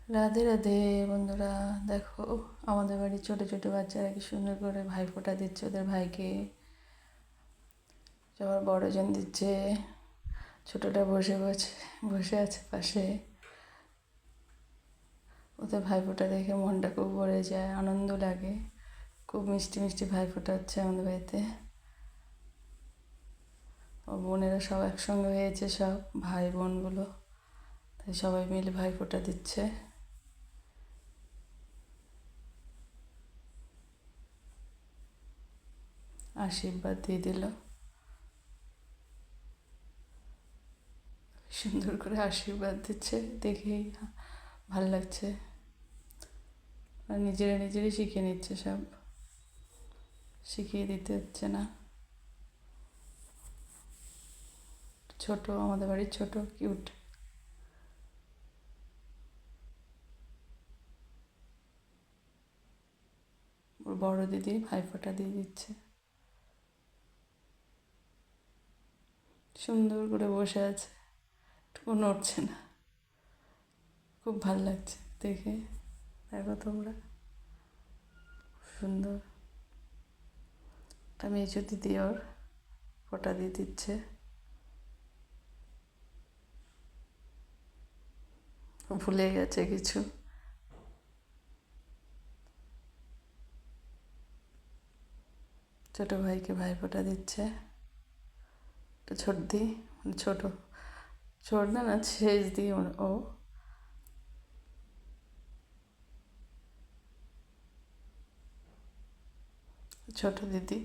রাধে রাধে বন্ধুরা। দেখো আমাদের বাড়ির ছোটো ছোটো বাচ্চারা কি সুন্দর করে ভাইফোঁটা দিচ্ছে ওদের ভাইকে। সবার বড়জন দিচ্ছে, ছোটোটা বসে বসে বসে আছে পাশে। ওদের ভাইফোঁটা দেখে মনটা খুব ভরে যায়, আনন্দ লাগে। খুব মিষ্টি মিষ্টি ভাইফোঁটা হচ্ছে আমাদের বাড়িতে। ও বোনেরা সব একসঙ্গে হয়েছে, সব ভাই বোনগুলো, তাই সবাই মিলে ভাইফোঁটা দিচ্ছে। আশীর্বাদ দিয়ে দিল, সুন্দর করে আশীর্বাদ দিচ্ছে, দেখেই ভাল লাগছে। আর নিজেরা নিজেরই শিখে নিচ্ছে, সব শিখিয়ে দিতে হচ্ছে না। ছোট, আমাদের বাড়ির ছোট, কিউট। ওর বড় দিদি ভাইফোঁটা দিয়ে দিচ্ছে, সুন্দর করে বসে আছে, একটু নড়ছে না। খুব ভাল লাগছে দেখে। দেখো তোমরা, সুন্দর। একটা মেজো দিদি ওর ফোঁটা দিয়ে দিচ্ছে। ভুলে গেছে কিছু। ছোটো ভাইকে ভাইফোঁটা দিচ্ছে। একটা ছোট দি, ছোটো ছোট না না শেষ দি ও। ছোট দিদি